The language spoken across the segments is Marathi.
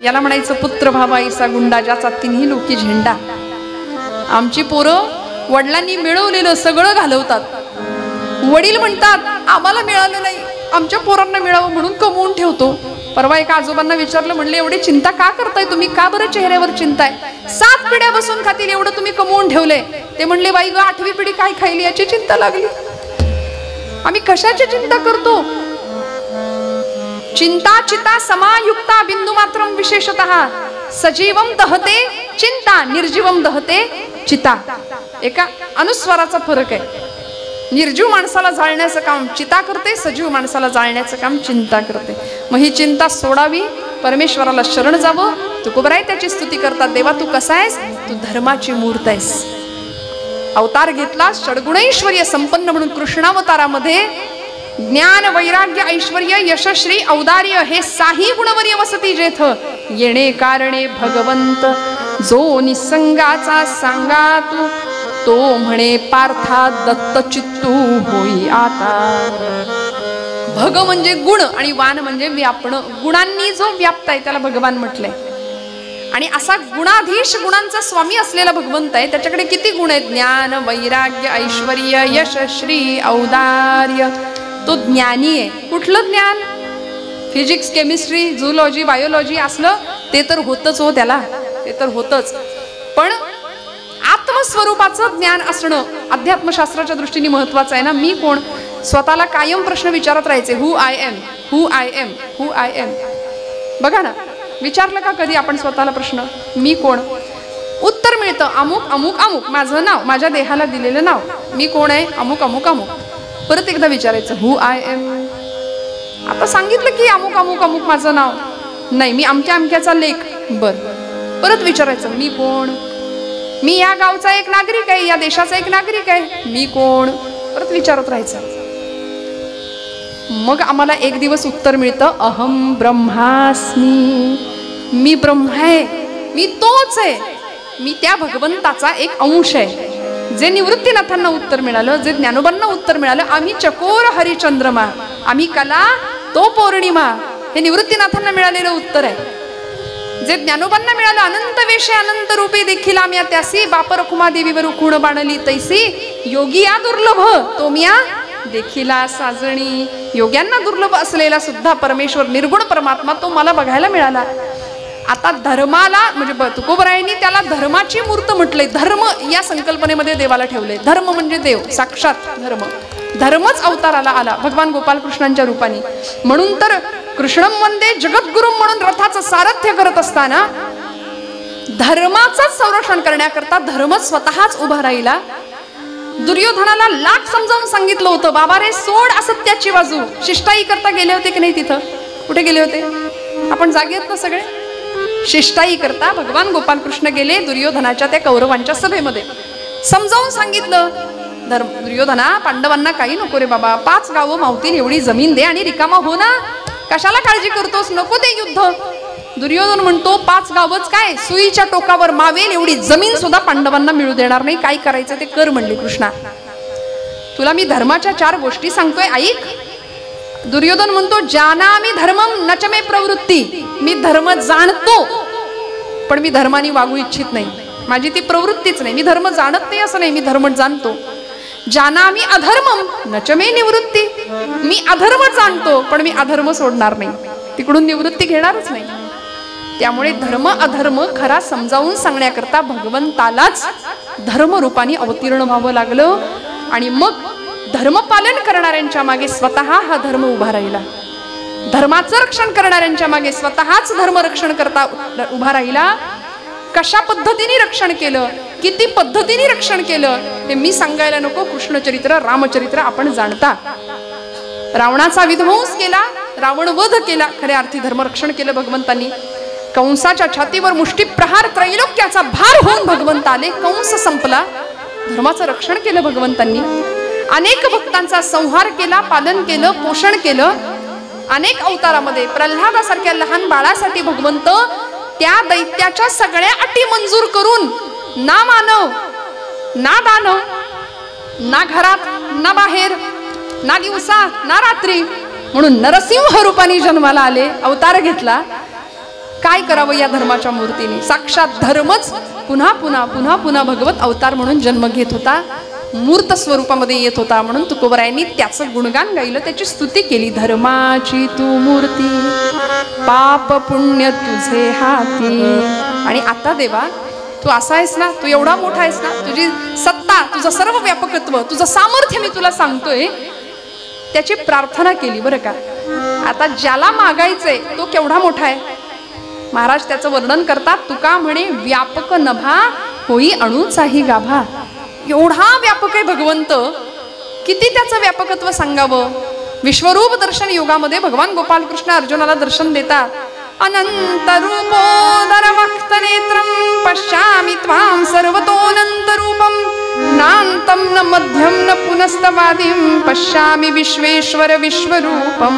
याला म्हणायचं पुत्र भावाईचा गुंडा, ज्याचा तिन्ही लोकी झेंडा. आमची पोरं वडिलांनी मिळवलेलं सगळं घालवतात. वडील म्हणतात आम्हाला मिळालं नाही, आमच्या पोरांना मिळावं म्हणून कमवून ठेवतो. परवा एका आजोबांना विचारलं, म्हणले एवढी चिंता का करताय तुम्ही, का बरं चेहऱ्यावर चिंता आहे, 7 पिढ्या बसून खातील एवढं तुम्ही कमवून ठेवले. ते म्हणले बाई ग 8वी पिढी काय खायली याची चिंता लागली. आम्ही कशाची चिंता करतो. चिंता चिता समायुक्ता बिंदू मात्रम विशेषतः सजीवम दहते चिंता निर्जीवम दहते चिता. एका अनुस्वाराचा फरक आहे. निर्जीव माणसाला जाळण्याचं काम चिता करते, सजीव माणसाला जाळण्याचं काम चिंता करते. मग ही चिंता सोडावी, परमेश्वराला शरण जावं. तुकोबराय त्याची स्तुती करतात, देवा तू कसा आहेस, तू धर्माची मूर्त आहेस. अवतार घेतला षडगुणैश्वर्य संपन्न म्हणून कृष्णावतारामध्ये ज्ञान वैराग्य ऐश्वर्य यशश्री औदार्य हे 6 गुणवर्य वसती जेथ. येणे कारणे भगवंत जो निसंगाचा सांगा तू, तो म्हणे पार्था दत्त चित्तू होई आता. भग म्हणजे गुण आणि वान म्हणजे व्यापण. गुणांनी जो व्याप्त आहे त्याला भगवान म्हटलंय. आणि असा गुणाधीश गुणांचा स्वामी असलेला भगवंत आहे. त्याच्याकडे किती गुण आहेत, ज्ञान वैराग्य ऐश्वर्य यशश्री औदार्य. तो ज्ञानी आहे. कुठलं ज्ञान, फिजिक्स केमिस्ट्री झूलॉजी बायोलॉजी असलं ते तर होतच हो, त्याला ते तर होतच. पण आत्मस्वरूपाचं ज्ञान असणं अध्यात्मशास्त्राच्या दृष्टीने महत्वाचं आहे ना. मी कोण, स्वतःला कायम प्रश्न विचारत राहायचे, who I am, who I am, who I am. बघा ना, विचारलं का कधी आपण स्वतःला प्रश्न, मी कोण. उत्तर मिळतं अमुक अमुक अमुक, माझं नाव, माझ्या देहाला दिलेलं नाव, मी कोण आहे, अमुक अमुक अमुक. परत एकदा विचारायचं, हु आय एम. आता सांगितलं की अमुक अमुक अमुक माझं नाव, नाही मी अमक्या अमक्याचा लेख. बर, परत विचारायचं, मी कोण. मी या गावचा एक नागरिक आहे, या देशाचा एक नागरिक आहे, मी कोण. परत विचारत राहायचं. मग आम्हाला एक दिवस उत्तर मिळतं, अहम ब्रह्मास्मी. मी ब्रह्म आहे, मी तोच आहे, मी त्या भगवंताचा एक अंश आहे. जे निवृत्तीनाथांना उत्तर मिळालं, जे ज्ञानोबांना उत्तर मिळालं, आम्ही चकोर हरिचंद्रमा, आम्ही कला तो पौर्णिमा, हे निवृत्तीनाथांना मिळालेलं उत्तर आहे. जे ज्ञानोबांना मिळालं, अनंत वेशे अनंत रूपे देखील आम्ही त्यासी, बाप रखुमा देवीवर खुण बाणली तैसी, योगी या दुर्लभ तो मिया देखिला साजणी. योग्यांना दुर्लभ असलेला सुद्धा परमेश्वर निर्गुण परमात्मा तो मला बघायला मिळाला. आता धर्माला म्हणजे तुकोबरायांनी त्याला धर्माची मूर्त म्हटले. धर्म या संकल्पनेमध्ये देवाला ठेवले. धर्म म्हणजे देव, साक्षात धर्म. धर्मच अवताराला आला भगवान गोपालकृष्णांच्या रूपाने. म्हणून तर कृष्णम वंदे जगद्गुरु म्हणून रथाचं सारथ्य करत असताना धर्माचं संरक्षण करण्याकरता धर्मच स्वतःच उभा राहिला. दुर्योधनाला लाख समजावून सांगितलं होतं, बाबा रे सोड असत्याची बाजू. शिष्टाई करता गेले होते की नाही तिथं, कुठे गेले होते आपण जागेत ना सगळे. शिष्टाई करता भगवान गोपालकृष्ण गेले दुर्योधनाच्या त्या कौरवांच्या सभेमध्ये. समजावून सांगितलं, दुर्योधना पांडवांना काही नको रे बाबा, 5 गावं मावतील एवढी जमीन दे आणि रिकामा हो ना, कशाला काळजी करतोस, नको ते युद्ध. दुर्योधन म्हणतो 5 गावच काय, सुईच्या टोकावर मावेल एवढी जमीन सुद्धा पांडवांना मिळू देणार नाही, काय करायचं ते कर म्हणले कृष्णा. तुला मी धर्माच्या 4 गोष्टी सांगतोय ऐक. दुर्योधन म्हणतो जानामि धर्मम नच मे प्रवृत्ती. मी धर्म जाणतो पण मी धर्माने वागू इच्छित नाही, माझी ती प्रवृत्तीच नाही. मी धर्म जाणत नाही असं नाही, मी धर्म जाणतो. जानामि अधर्मम नच मे निवृत्ती. मी अधर्म जाणतो पण मी अधर्म सोडणार नाही, तिकडून निवृत्ती घेणारच नाही. त्यामुळे धर्म अधर्म खरा समजावून सांगण्याकरता भगवंतालाच धर्म रूपाने अवतीर्ण व्हावं लागलं. आणि मग धर्मपालन करणाऱ्यांच्या मागे स्वतः हा धर्म उभा राहिला. धर्माचं रक्षण करणाऱ्यांच्या मागे स्वतःच धर्म रक्षण करता उभा राहिला. कशा पद्धतीने रक्षण केलं, किती पद्धतीने रक्षण केलं हे मी सांगायला नको. कृष्णचरित्र रामचरित्र आपण जाणता. रावणाचा विध्वंस केला, रावण वध केला, खऱ्या अर्थी धर्मरक्षण केलं भगवंतांनी. कंसाच्या छातीवर मुष्टी प्रहार त्रैलोक्याचा भार होऊन भगवंत आले, कंस संपला, धर्माचं रक्षण केलं भगवंतांनी. अनेक भक्तांचा संहार केला, पालन केलं, पोषण केलं. अनेक अवतारामध्ये प्रल्हादासारख्या लहान बाळासाठी भगवंत त्या दैत्याच्या सगळ्या अटी मंजूर करून ना मानव ना दानव, ना घरात ना बाहेर, ना दिवसा ना रात्री म्हणून नरसिंह रूपाने जन्माला आले, अवतार घेतला. काय करावं या धर्माच्या मूर्तीने. साक्षात धर्मच पुन्हा पुन्हा पुन्हा पुन्हा भगवत अवतार म्हणून जन्म घेत होता, मूर्त स्वरूपामध्ये येत होता. म्हणून तुकोबरायांनी त्याचं गुणगान गायलं, त्याची स्तुती केली. धर्माची तू मूर्ती, पाप पुण्य तुझे हाती. आणि आता देवा तू असा आहेस ना, तू एवढा मोठा आहेस ना, तुझी सत्ता, तुझं सर्व व्यापकत्व, तुझं सामर्थ्य मी तुला सांगतोय, त्याची प्रार्थना केली बरं का. आता ज्याला मागायचंय तो केवढा मोठा आहे. महाराज त्याचं वर्णन करतात. तुका म्हणे व्यापक नभा होई अणुचाही गाभा. एवढा व्यापक आहे भगवंत, किती त्याचं व्यापकत्व सांगावं. विश्वरूप दर्शन योगामध्ये भगवान गोपाल कृष्ण अर्जुनाला दर्शन देतात. अनंत रूपोदर वक्त नेत्रम पश्यामि त्वां सर्वतोऽनंत रूपम नान्तं न मध्यम न पुनस्तवादिं पश्यामि विश्वेश्वर विश्वरूपम.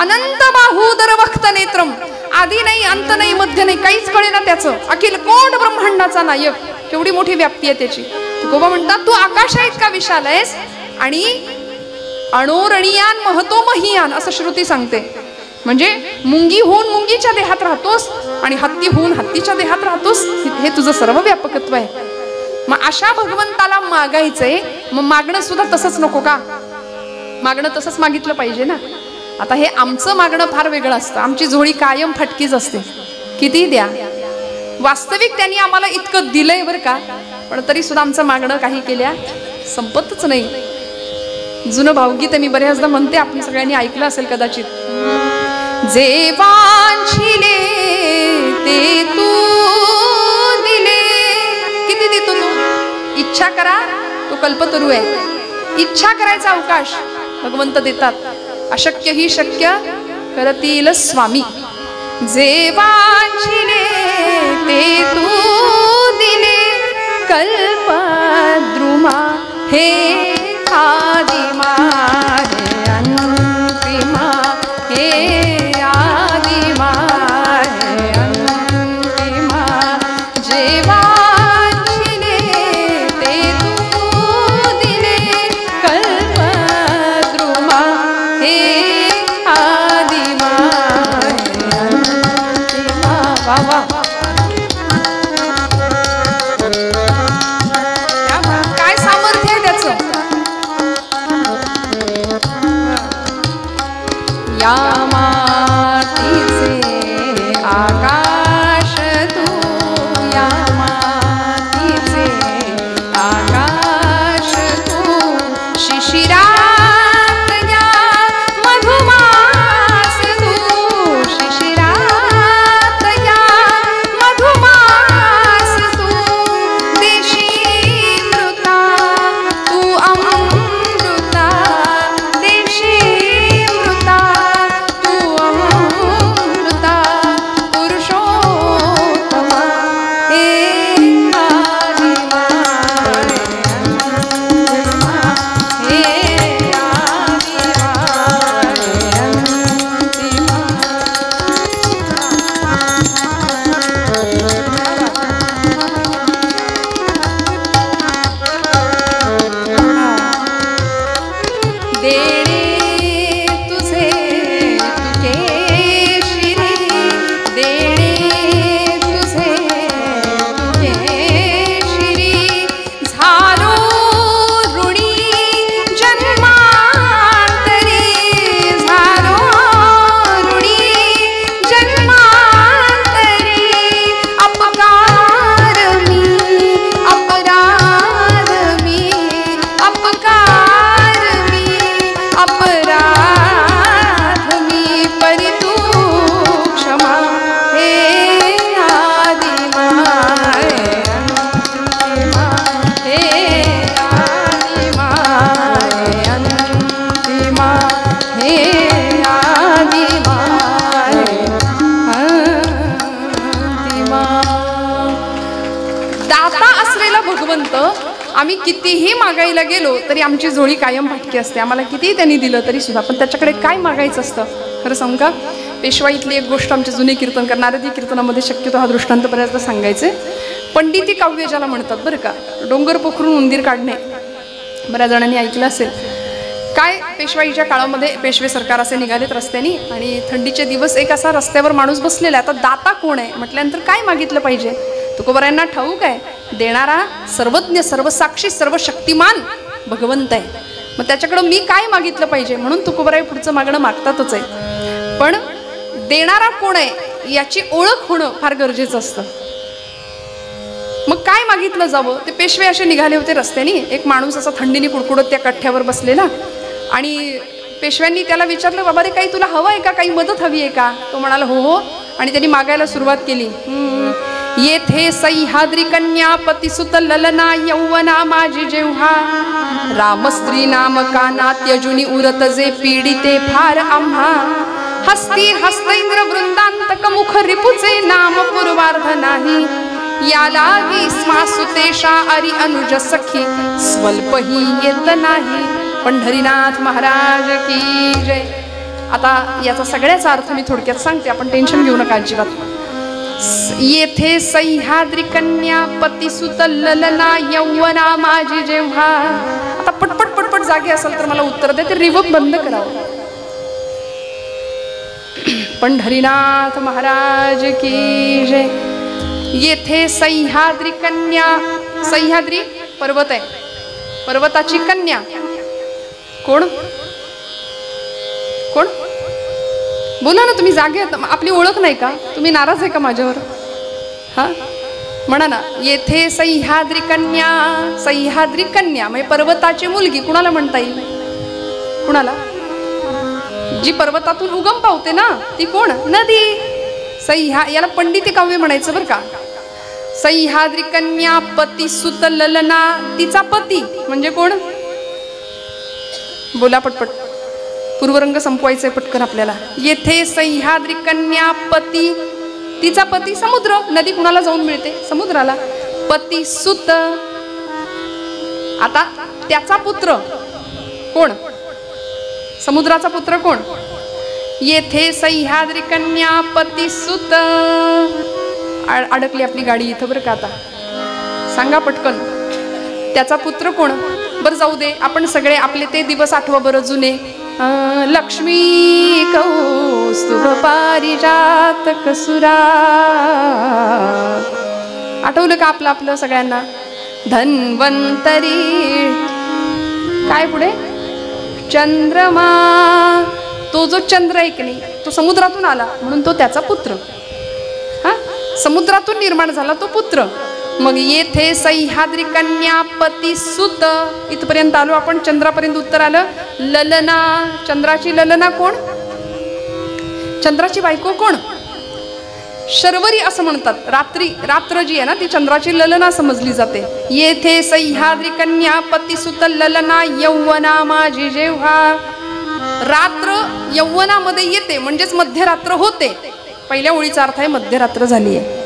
अनंत बाहुदर वक्त नेत्रम, आधी नाही अंत नाही मध्य नाही, काहीच कळेना त्याचं. अखिल कोट ब्रह्मांडाचा नायक, केवढी मोठी व्याप्ती आहे त्याची. तुकोबा म्हणतात तू आकाशा इतका विशाल आहेस आणि अणोरणीयान महतो महियान असं श्रुती सांगते. म्हणजे मुंगी होऊन मुंगीच्या देहात राहतोस आणि हत्ती होऊन हत्तीच्या देहात राहतोस, हे तुझं सर्व व्यापकत्व आहे. मग अशा भगवंताला मागायचंय, मग मागणं सुद्धा तसंच नको का. मागणं तसंच मागितलं पाहिजे ना. आता हे आमचं मागणं फार वेगळं असतं. आमची झोळी कायम फटकीच असते, किती द्या. वास्तविक त्यांनी आम्हाला इतकं दिलंय बरं का, पण तरी सुद्धा आमचं मागणं काही केल्या संपतच नाही. जुनं भावगीत मी बऱ्याचदा म्हणते, आपण सगळ्यांनी ऐकलं असेल कदाचित. जे वांछिले ते तू दिले. किती देतो तू. इच्छा करा तो कल्पतरू आहे. इच्छा करायचा अवकाश भगवंत देतात. अशक्य ही शक्य करतील स्वामी. जे वांछिले ते तू दिले. कल्पद्रुमा हे आदिमा हे अंतिमा हे आदिमा हे अंतिमा. जे वांछिले ते तू दिले. कल्पद्रुमा हे आदिमा हे अंतिमा. वा वा, काय सामर्थ्य आहे त्याचं. या मातीचे आकाश तू, या मातीचे आकाश तू. शिशिरात या मधुमास तू. शिशिरात या मधुमास तू. देशी मृता तू अमृता. देशी मृता तू अमृता. पुरुषोत्तमा हे आदिमा हे आदिमा हे अंतिमा. देणे तुझे तुके शिरी. देणे तुझे तुके शिरी. झालो ऋणी जन्मांतरी. झालो ऋणी जन्मांतरी. अपकार मी अपराध मी. अपकार मी अपराध मी. परी तू क्षमा हे आदिमा हे अंतिमा. हे आदिमा हे अंतिमा. हे आदिमा हे अंतिमा. दाता असलेला भगवंत आम्ही कितीही मागायला गेलो तरी आमची झोळी कायम फाटकी असते. आम्हाला कितीही त्यांनी दिलं तरी सुद्धा, पण त्याच्याकडे काय मागायचं असतं. खरं सांगू का, पेशवाईतली एक गोष्ट आमचे जुने कीर्तनकार नारदी कीर्तनामध्ये शक्यतो हा दृष्टांत बऱ्याचदा सांगायचे. पंडिती काव्य ज्याला म्हणतात बरं का. डोंगर पोखरून उंदीर काढणे बऱ्याच जणांनी ऐकलं असेल. काय पेशवाईच्या काळामध्ये पेशवे सरकार असे निघालेत रस्त्यानी आणि थंडीचे दिवस एक असा रस्त्यावर माणूस बसलेला आहे. आता दाता कोण आहे म्हटल्यानंतर काय मागितलं पाहिजे? तुकोबारायांना ठाऊक आहे देणारा सर्वज्ञ सर्वसाक्षी सर्वशक्तिमान भगवंत आहे. मग त्याच्याकडं मी काय मागितलं पाहिजे म्हणून तुकोबाराय पुढचं मागणं मागतातच आहे. पण देणारा कोण आहे याची ओळख होणं फार गरजेचं असतं. मग काय मागितलं जावं? ते पेशवे असे निघाले होते रस्त्यानी. एक माणूस असा थंडीने कुडकुडत त्या कठ्ठ्यावर बसलेला आणि पेशव्यांनी त्याला विचारलं, बाबा रे काही तुला हवं आहे का, काही मदत हवी आहे का? तो म्हणाला हो हो. आणि त्यांनी मागायला सुरुवात केली. येथे सह्याद्री कन्या पतिसुत ललना यौवना माझी जेव्हा रामस्त्री नाम काना त्यजुनी उरत जे पीडिते फार आम्हा हस्ती हस्तैंद्र वृंदांतक मुख रिपुचे नाम पूर्वार्ध नाही याला स्मासुतेशा अरी अनुज सखी स्वल्पही येत नाही. पंढरीनाथ महाराज की जय. आता याचा सगळ्याचा अर्थ मी थोडक्यात सांगते, आपण टेन्शन घेऊ नका अजिबात. येथे सह्याद्री कन्या पतिसुत ललना यौवना माझी जेव्हा. आता पटपट पटपट जागे असेल तर मला उत्तर दे, ते रिवर्ब बंद करावं. पंढरीनाथ महाराज की जय. येथे सह्याद्री कन्या, सह्याद्री पर्वत आहे, पर्वताची कन्या कोण कोण बोला ना तुम्ही. जागे आपली ओळख नाही का? तुम्ही नाराज आहे का माझ्यावर? हा म्हणा ना. येथे सह्याद्री कन्या, सह्याद्री कन्या म्हणजे पर्वताची मुलगी. कुणाला म्हणता येईल? कुणाला? जी पर्वतातून उगम पावते ना ती कोण? नदी. याला पंडिती काव्य म्हणायचं बरं का. सह्याद्री कन्या पती सुत ललना, तिचा पती म्हणजे कोण? बोला पटपट, पूर्वरंग संपवायचंय पटकन आपल्याला. येथे सह्याद्री कन्या पती, तिचा पती समुद्र. नदी कुणाला जाऊन मिळते? समुद्राला. पती सुत, आता त्याचा पुत्र कोण? समुद्राचा पुत्र कोण? येथे सह्याद्री कन्या पती सुत. अडकली आपली गाडी इथं बरं का. आता सांगा पटकन, त्याचा पुत्र कोण? बरं जाऊ दे, आपण सगळे आपले ते दिवस आठवा बरं जुने. लक्ष्मी कौस्तुभ पारिजात कसुरा. आठवलं का आपलं आपलं सगळ्यांना? धन्वंतरी काय पुढे? चंद्रमा. तो जो चंद्र आहे की नाही तो समुद्रातून आला म्हणून तो त्याचा पुत्र. हा समुद्रातून निर्माण झाला तो पुत्र. मग येथे सह्याद्री कन्या पती सुत. इथपर्यंत आलो आपण, चंद्रापर्यंत उत्तर आलं. ललना, चंद्राची ललना कोण? चंद्राची बायको कोण? शर्वरी असं म्हणतात. रात्री, रात्र जी आहे ना ती चंद्राची ललना समजली जाते. येथे सह्याद्री कन्या पती सुत ललना यौवना माझी जेव्हा. रात्र यौवनामध्ये येते म्हणजेच मध्यरात्र होते. पहिल्या ओळीचा अर्थ आहे मध्यरात्र झाली आहे.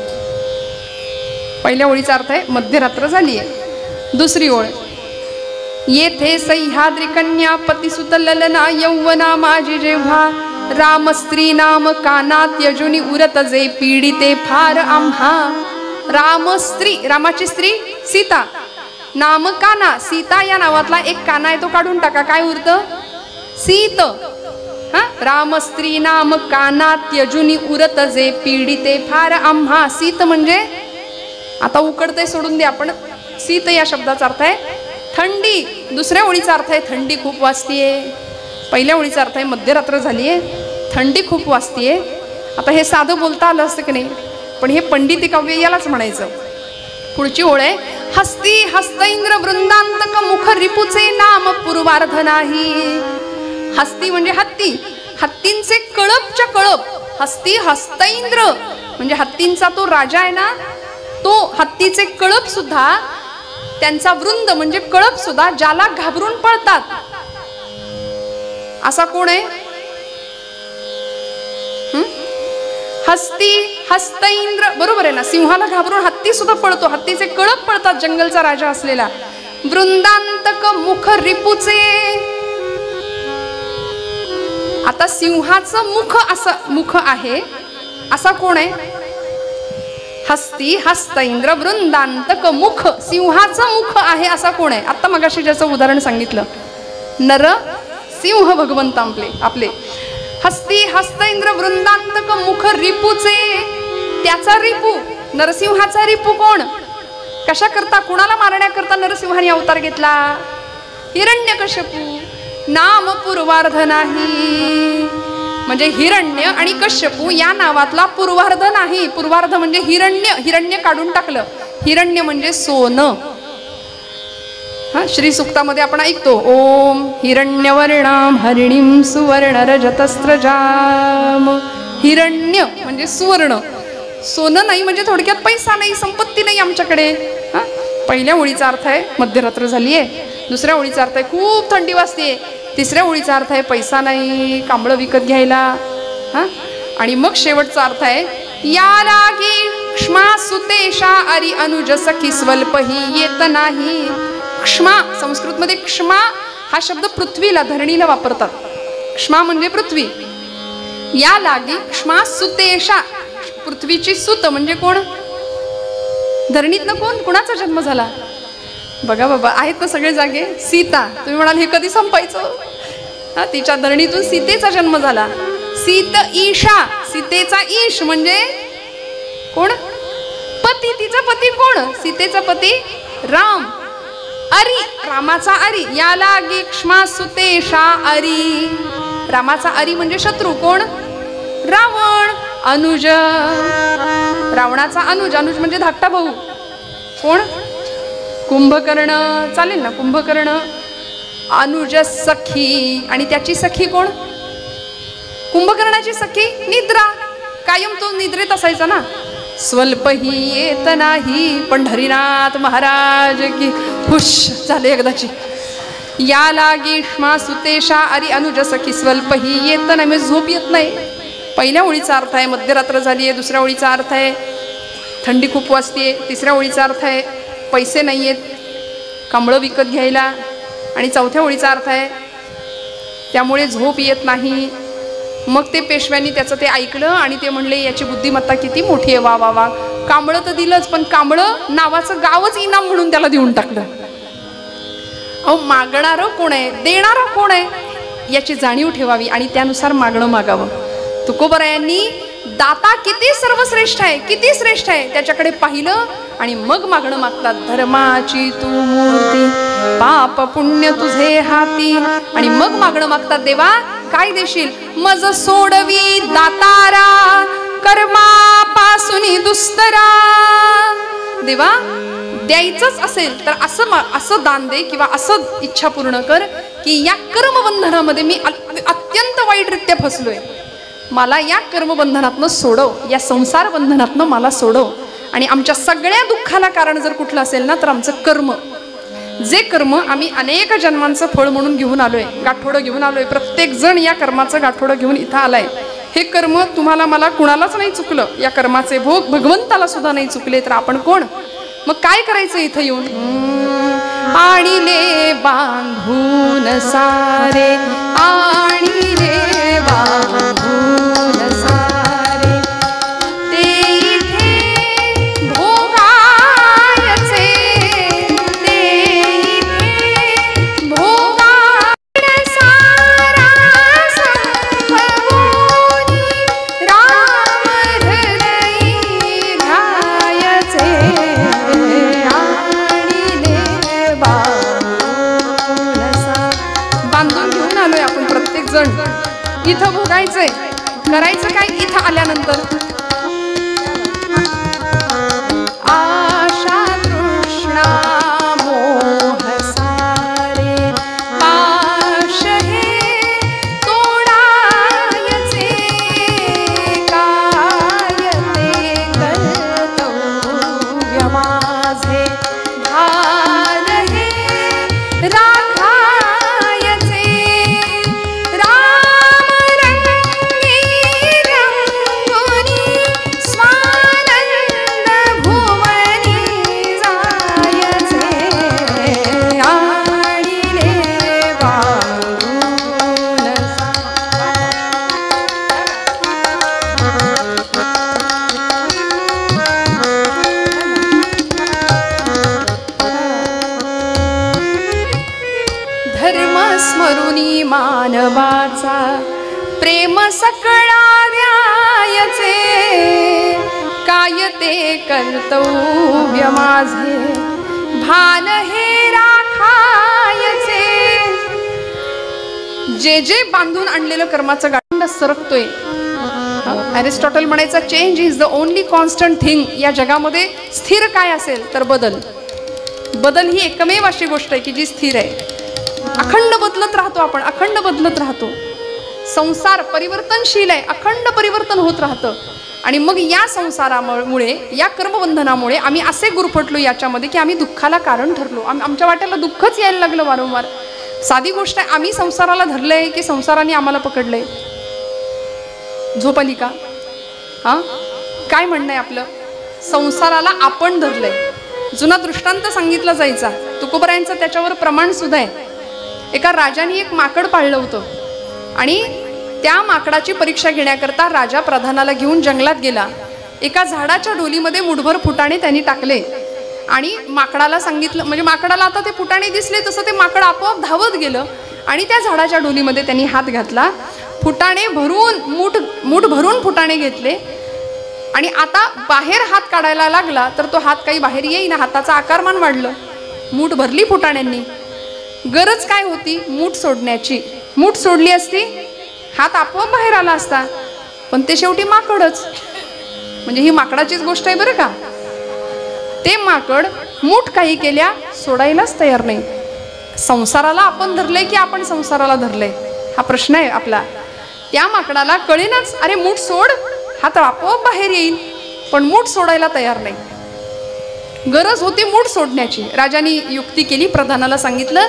पहिल्या ओळीचा अर्थ आहे मध्यरात्र झाली आहे. दुसरी ओळ. येथे सह्याद्री कन्या पतिसुत ललना यौवना माझी जेव्हा रामस्त्री नाम काना त्यजुनी उरत जे पीडिते फार आम्हा. रामस्त्री, रामाची स्त्री सीता. नाम काना, सीता या नावातला एक काना आहे तो काढून टाका, काय उरतं? सीत. हा रामस्त्री नाम काना त्यजुनी उरत जे पीडिते फार आम्हा. सीत म्हणजे आता उकडते सोडून दे आपण. सीत या शब्दाचा अर्थ आहे थंडी. दुसऱ्या ओळीचा अर्थ आहे थंडी खूप वाजतीये. पहिल्या ओळीचा अर्थ आहे मध्यरात्र झालीये, थंडी खूप वाजतीये. आता हे साधं बोलता आलं असतं की नाही, पण हे पंडिती काव्य यालाच म्हणायचं. पुढची ओळ आहे हस्ती हस्तैंद्र वृंदांतक मुख रिपुचे नाम पूर्वार्ध नाही. हस्ती म्हणजे हत्ती, हत्तींचे कळपच्या कळप. हस्ती हस्तैंद्र म्हणजे हत्तींचा तो राजा आहे ना, तो हत्तीचे कळप सुद्धा, त्यांचा वृंद म्हणजे कळप सुद्धा ज्याला घाबरून पळतात असा कोण आहे? हस्ती हस्तैंद्र बरोबर आहे ना. सिंहाला घाबरून हत्ती सुद्धा पळतो, हत्तीचे कळप पळतात जंगलचा राजा असलेला. वृंदांतक मुख रिपुचे. आता सिंहाचं मुख असं मुख आहे असा कोण आहे? हस्ती हस्तैंद्र वृंदांतक मुख. सिंहाचं मुख आहे असा कोण आहे? आता मगाशी ज्याचं उदाहरण सांगितलं नर सिंह भगवंत आपले हस्ती हस्त इंद्र वृंदांतक मुख रिपूचे, त्याचा रिपू नरसिंहाचा रिपू कोण, कशा करता कुणाला मारण्याकरता नरसिंहाने अवतार घेतला, हिरण्यकश्यपू, नाम पूर्वार्ध नाही, म्हणजे हिरण्य आणि कश्यपू या नावातला पूर्वार्ध नाही. पूर्वार्ध म्हणजे हिरण्य काढून टाकलं, हिरण्य म्हणजे सोनं. श्री सुक्तामध्ये आपण ऐकतो, ओम हिरण्यवर्णाम हरिणीं सुवर्ण रजतस्त्रजाम. हिरण्य म्हणजे सुवर्ण, सोनं नाही म्हणजे थोडक्यात पैसा नाही, संपत्ती नाही आमच्याकडे. पहिल्या ओळीचा अर्थ आहे मध्यरात्र झालीये, दुसऱ्या ओळीचा अर्थ आहे खूप थंडी वाजते, तिसऱ्या ओळीचा अर्थ आहे पैसा नाही, कांबळं विकत घ्यायला. आणि मग शेवटचा अर्थ आहे या लागी क्ष्मा सुतेशा अरी अनुज सखी स्वल्पही येत नाही. क्ष्मा संस्कृतमध्ये क्ष्मा हा शब्द पृथ्वीला धरणीला वापरतात. क्ष्मा म्हणजे पृथ्वी. या लागी क्ष्मा सुतेशा, पृथ्वीची सुत म्हणजे कोण, धरणीतनं कोण, कुणाचा जन्म झाला बघा बाबा, आहेत ना सगळे जागे. सीता, तुम्ही म्हणाल हे कधी संपायचं, तिच्या धरणीतून सीतेचा जन्म झाला. सीत ईशा, सीतेचा ईश म्हणजे कोण, पती, तिचा पती कोण, सीतेचा पती राम. अरी, रामाचा अरी, या लागी क्ष्मा सुतेशा अरी, रामाचा अरी म्हणजे शत्रू कोण, रावण. अनुज, रावणाचा अनुज, अनुज म्हणजे धाकटा भाऊ कोण, कुंभकर्ण, चालेल ना कुंभकर्ण. अनुज सखी, आणि त्याची सखी कोण, कुंभकर्णाची सखी निद्रा, कायम तो निद्रेत असायचा ना. स्वल्पही येत नाही, पंढरीनाथ महाराज की हुश झाले एकदाची. या लागी क्ष्मा सुतेशा अरी अनुज सखी स्वल्पही येत नाही, म्हणजे झोप येत नाही. पहिल्या ओळीचा अर्थ आहे मध्यरात्र झाली आहे, दुसऱ्या ओळीचा अर्थ आहे थंडी खूप वाजते, तिसऱ्या ओळीचा अर्थ आहे पैसे नाही आहेत कांबळं विकत घ्यायला, आणि चौथ्या ओळीचा अर्थ आहे त्यामुळे झोप येत नाही. मग ते पेशव्यांनी त्याचं ते ऐकलं आणि ते म्हणले याची बुद्धिमत्ता किती मोठी आहे, वा वा वा. कांबळं तर दिलंच, पण कांबळं नावाचं गावच इनाम म्हणून त्याला देऊन टाकलं. अहो, मागणारं कोण आहे, देणारं कोण आहे याची जाणीव ठेवावी आणि त्यानुसार मागणं मागावं. तुकोबरायांनी दाता किती सर्वश्रेष्ठ आहे, किती श्रेष्ठ आहे त्याच्याकडे पाहिलं आणि मग मागणं मागतात. धर्माची तू मूर्ती, पाप पुण्य तुझे हाती, आणि मग मागणं मागतात, देवा काय देशील, मज सोडवी दातारा कर्मापासून दुस्तरा. देवा द्यायचंच असेल तर असं दान दे किंवा असं इच्छा पूर्ण कर की या कर्मबंधनामध्ये मी अत्यंत वाईटरित्या फसलोय, मला या कर्मबंधनातनं सोडव, या संसार बंधनातनं मला सोडव. आणि आमच्या सगळ्या दुःखाला कारण जर कुठलं असेल ना तर आमचं कर्म, जे कर्म आम्ही अनेक जन्मांचं फळ म्हणून घेऊन आलोय, गाठोडं घेऊन आलोय, प्रत्येक जण या कर्माचं गाठोडं घेऊन इथं आलाय. हे कर्म तुम्हाला मला कुणालाच नाही चुकलं, या कर्माचे भोग भगवंताला सुद्धा नाही चुकले, तर आपण कोण, मग काय करायचं इथं येऊन, आणिले बांधून सारे, आणिले बांधून सारे, ते इथे भोगायचे, ते इथे भोगायचे सारा संभवोनी राम हृदयी घ्यायचे. बांधून घेऊन आलोय आपण प्रत्येक जण, इथं भोगायचंय. करायचं काय इथं आल्यानंतर, आशा तृष्णा मोह सारे पाश हे तोडायचे, काय ते कर्तव्य माझे भार हे राखायचे. राम रंगी रंगोनी मानवाचा प्रेम सकळा द्यायचे काय ते कर्तव्य माझे भान हे राखायचे. जे जे बांधून आणलेलं कर्माचं गांड सरकतोय. अरिस्टॉटल म्हणायचा change is the only constant thing. या जगामध्ये स्थिर काय असेल तर बदल. बदल ही एकमेव अशी गोष्ट आहे की जी स्थिर आहे. अखंड बदलत राहतो आपण, अखंड बदलत राहतो. संसार परिवर्तनशील आहे, अखंड परिवर्तन होत राहतं. आणि मग या संसारामुळे, या कर्मबंधनामुळे आम्ही असे गुरफटलो याच्यामध्ये की आम्ही दुःखाला कारण ठरलो. आमच्या वाट्याला दुःखच यायला लागलं वारंवार. साधी गोष्ट आहे, आम्ही संसाराला धरलंय की संसाराने आम्हाला पकडलंय? झोप आली का? हा, काय म्हणणं आहे आपलं? संसाराला आपण धरलंय. जुना दृष्टांत सांगितला जायचा, तुकोबरायांचं त्याच्यावर प्रमाण सुद्धा आहे. एका राजाने एक माकड पाळलं होतं आणि त्या माकडाची परीक्षा घेण्याकरता राजा प्रधानाला घेऊन जंगलात गेला. एका झाडाच्या ढोलीमध्ये मुठभर फुटाणे त्यांनी टाकले आणि माकडाला सांगितलं, म्हणजे माकडाला आता ते फुटाणे दिसले तसं ते माकड आपोआप धावत गेलं आणि त्या झाडाच्या ढोलीमध्ये त्यांनी हात घातला. फुटाणे भरून मूठ भरून फुटाणे घेतले आणि आता बाहेर हात काढायला लागला तर तो हात काही बाहेर येईना. हाताचा आकारमान वाढलं. मूठ भरली फुटाण्यांनी. गरज काय होती? मूठ सोडण्याची. मूठ सोडली असती हात आपोआप बाहेर आला असता. पण ते शेवटी माकडच. म्हणजे ही माकडाचीच गोष्ट आहे बरं का. ते माकड मूठ काही केल्या सोडायलाच तयार नाही. संसाराला आपण धरलंय की आपण संसाराला धरलंय हा प्रश्न आहे आपला. त्या माकडाला कळेनाच, अरे मूठ सोड, हात आपोआप बाहेर येईल, पण मूठ सोडायला तयार नाही. गरज होती मूठ सोडण्याची. राजाने युक्ती केली, प्रधानाला सांगितलं,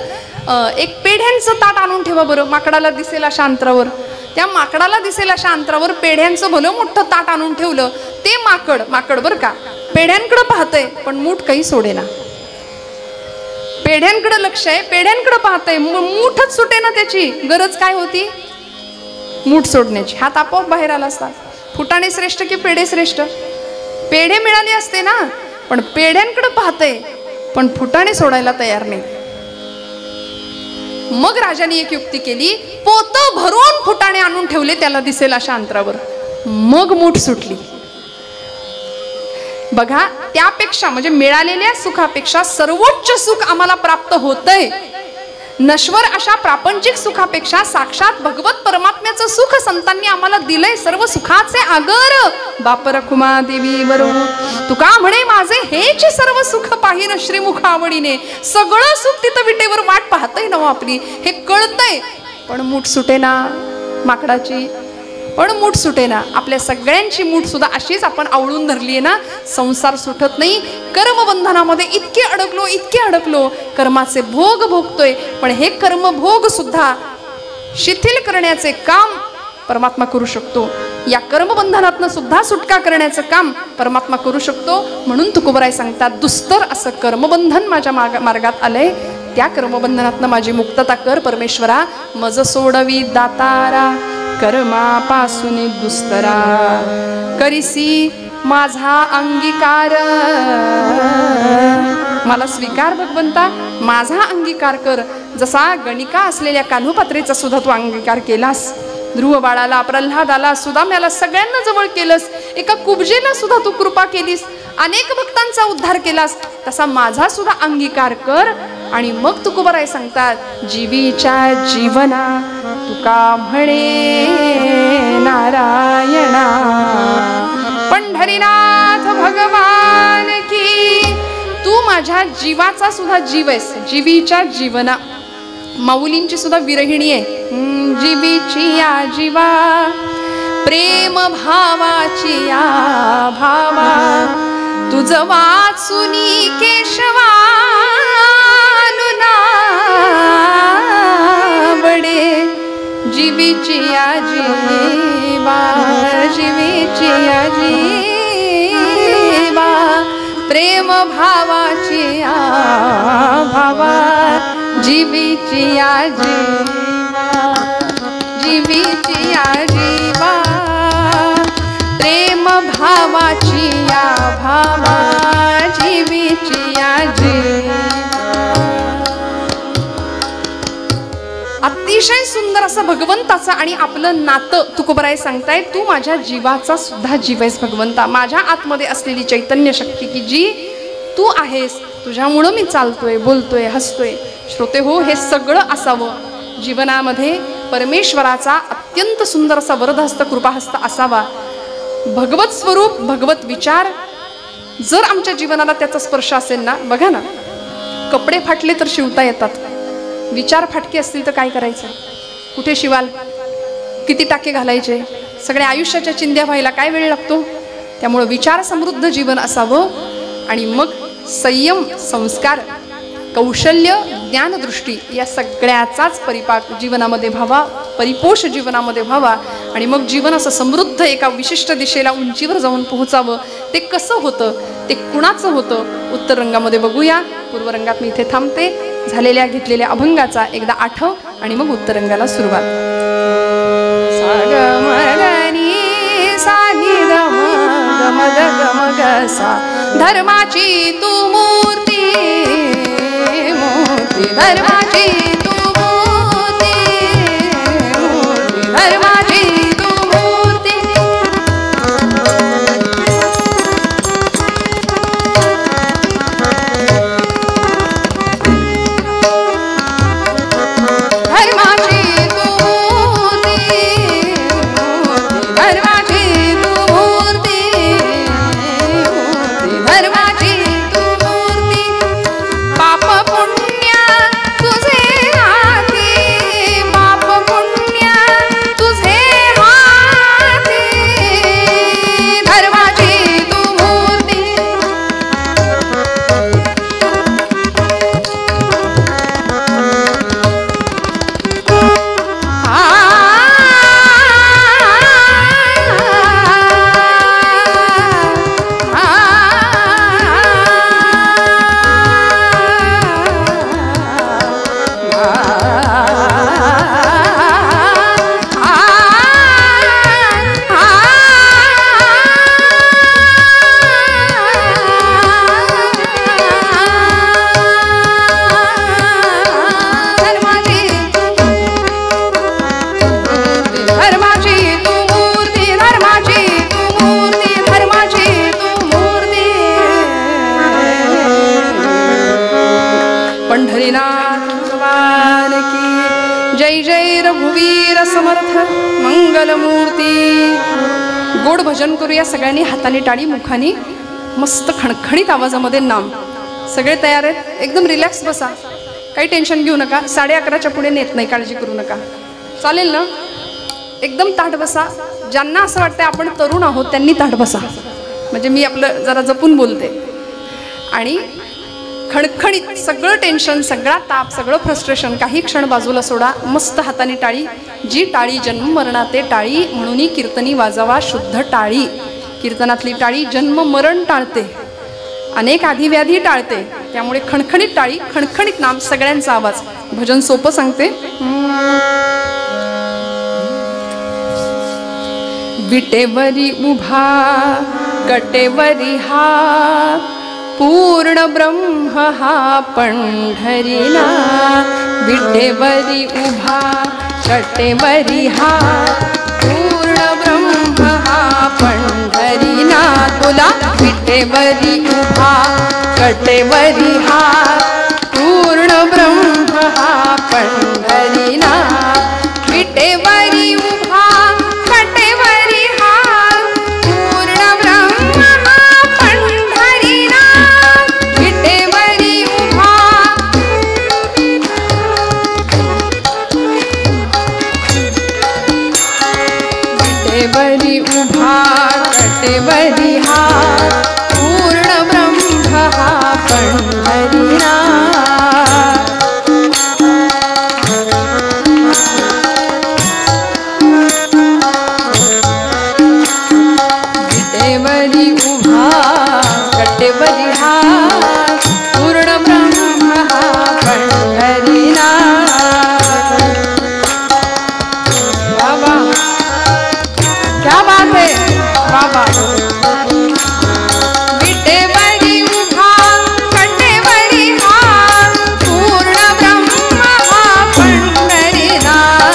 एक पेढ्यांचं ताट आणून ठेवा बरं, माकडाला दिसेल अशा अंतरावर. त्या माकडाला दिसेल अशा अंतरावर पेढ्यांचं भलं मोठं ताट आणून ठेवलं. ते माकड बरं का, पेढ्यांकडे पाहतंय पण मूठ काही सोडेना. पेढ्यांकडे लक्ष आहे, पेढ्यांकडे पाहतंय, मूठच सुटेना त्याची. गरज काय होती? मूठ सोडण्याची. हात आपोआप बाहेर आला असता. फुटाणे श्रेष्ठ की पेढे श्रेष्ठ? पेढे मिळाले असते ना, पण पेढ्यांकडे पाहतंय पण फुटाणे सोडायला तयार नाही. मग राजाने एक युक्ती केली, पोत भरून फुटाणे आणून ठेवले त्याला दिसेल अशा अंतरावर. मग मूठ सुटली. बघा, त्यापेक्षा म्हणजे मिळालेल्या सुखापेक्षा सर्वोच्च सुख आम्हाला प्राप्त होतंय. नश्वर अशा प्रापंचिक सुखापेक्षा साक्षात भगवत परमात्म्याचं सुख संतांनी आम्हाला दिलंय. सर्व सुखाचे आगर बाप रखुमा देवी वरू. तुका म्हणे माझे हेच सर्व सुख पाहिन श्रीमुख आवडीने. सगळं सुख तिथं विटेवर वाट पाहतय ना आपली, हे कळतंय, पण मूठ सुटेना माकडाची. पण मूठ सुटेना. आपल्या सगळ्यांची मूठ सुद्धा अशीच आपण आवळून धरली आहे ना. संसार सुटत नाही. कर्मबंधनामध्ये इतके अडकलो, कर्माचे भोग भोगतोय. पण हे कर्मभोग सुद्धा शिथिल करण्याचे काम परमात्मा करू शकतो. या कर्मबंधनातनं सुद्धा सुटका करण्याचं काम परमात्मा करू शकतो. म्हणून तुकोबराय सांगतात, दुस्तर असं कर्मबंधन माझ्या मार्गात आलंय, त्या कर्मबंधनातनं माझी मुक्तता कर परमेश्वरा. मज सोडवी दातारा कर्मापासून दुस्तरा. करिसी माझा अंगीकार. मला स्वीकार भगवंता, माझा अंगीकार कर. जसा गणिका असलेल्या कान्होपात्रेचा सुद्धा तू अंगीकार केलास. ध्रुव बाळाला, प्रल्हादाला, सुदाम्याला सगळ्यांना जवळ केलंस. एका कुबजेला सुद्धा तू कृपा केलीस. अनेक भक्तांचा उद्धार केलास. तसा माझा सुद्धा अंगीकार कर. आणि मग तुकोबराय सांगतात, जीवीच्या जीवना तुका म्हणे नारायणा. पंढरीनाथ भगवान की. तू माझ्या जीवाचा सुद्धा जीव आहेस. जीवीच्या जीवना, माऊलींची सुद्धा विरहिणी आहे. जीवीची या जीवा प्रेम भावाची या भावा. तुझ वाचुनी केशवा बडे. जीवीची या जीवा, जीवीची या जीवा प्रेम भावाची या भावा. जीवीची या जीवा, जीवीची या जीवा प्रेम भावाची या भावा. जीवीची या जीवा. अतिशय सुंदर असं भगवंताचं आणि आपलं नातं तुकोबराय सांगताय, तू माझ्या जीवाचा सुद्धा जीव आहेस भगवंता, माझ्या आतमध्ये असलेली चैतन्य शक्ती की जी तू आहेस, तुझ्यामुळं मी चालतोय, बोलतोय, हसतोय. श्रोते हो, हे सगळं असावं जीवनामध्ये. परमेश्वराचा अत्यंत सुंदर असा वरदहस्त कृपाहस्त असावा. भगवत स्वरूप, भगवत विचार जर आमच्या जीवनाला त्याचा स्पर्श असेल ना, बघा ना, कपडे फाटले तर शिवता येतात, विचार फाटके असतील तर काय करायचं, कुठे शिवाल, किती टाके घालायचे, सगळ्या आयुष्याच्या चिंध्या व्हायला काय वेळ लागतो. त्यामुळं विचार समृद्ध जीवन असावं आणि मग संयम, संस्कार, कौशल्य, ज्ञानदृष्टी या सगळ्याचाच परिपाक जीवनामध्ये व्हावा, परिपोष जीवनामध्ये व्हावा. आणि मग जीवन असं समृद्ध एका विशिष्ट दिशेला उंचीवर जाऊन पोहोचावं. ते कसं होतं, ते कुणाचं होतं, उत्तर रंगामध्ये बघूया. पूर्व रंगात मी इथे थांबते. झालेल्या घेतलेल्या अभंगाचा एकदा आठव आणि मग उत्तर रंगाला सुरुवात. सा ग म ग नी सा नी ग म ग म ग ग म ग सा. धर्माची तू मूर्ती, मूर्ती धर्माची तू मूर्ती, मूर्ती धर्माची तू मूर्ती. गोड भजन करूया सगळ्यांनी, हाताने टाळी, मुखाने मस्त खणखणीत आवाजामध्ये नाम. सगळे तयार आहेत, एकदम रिलॅक्स बसा, काही टेन्शन घेऊ नका. 11:30च्या पुढे नेत नाही, काळजी करू नका, चालेल ना. एकदम ताठ बसा. ज्यांना असं वाटतं आपण तरुण आहोत त्यांनी ताठ बसा, म्हणजे मी आपलं जरा जपून बोलते. आणि खणखणीत सगळं टेन्शन, सगळा ताप, सगळं फ्रस्ट्रेशन काही क्षण बाजूला सोडा. मस्त हाताने टाळी. जी टाळी जन्म मरणाते टाळी, म्हणून कीर्तनी वाजवा शुद्ध टाळी. कीर्तनातली टाळी जन्म मरण टाळते, अनेक आधिव्याधी टाळते. त्यामुळे खणखणीत टाळी, खणखणीत नाम, सगळ्यांचा आवाज. भजन सोपं सांगते. विटेवरी उभा कटेवरी हात, पूर्ण ब्रह्म हा पंढरीनाथ. विटेवरी उभा कटेवरी हात, पूर्ण ब्रह्म हा पंढरीनाथ. बोला. विटेवरी उभा कटेवरी हात, पूर्ण ब्रह्म हा पंढरीनाथ. विटेवरी उभा कटेवरी हात, पूर्ण ब्रह्म हा पंढरीनाथ. विटेवरी उभा विटेवरी उभा कटेवरी हात, पूर्ण ब्रह्म हा पंढरीनाथ. विटेवरी उभा कटेवरी हात, पूर्ण ब्रह्म हा पंढरीनाथ. बाबा क्या बात है बाबा. विटेवरी उभा कटेवरी हात, पूर्ण ब्रह्म हा पंढरीनाथ.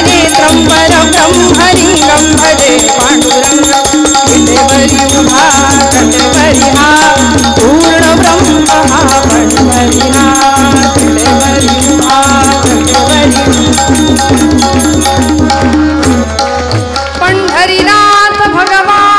नेत्रं परब्रह्मलिंगं भजे पांडुरंग विटेवरी उभा कटेवरी हा पूर्ण ब्रह्म हा पंढरी हा विटेवरी उभा कटेवरी पंढरीनाथ भगवान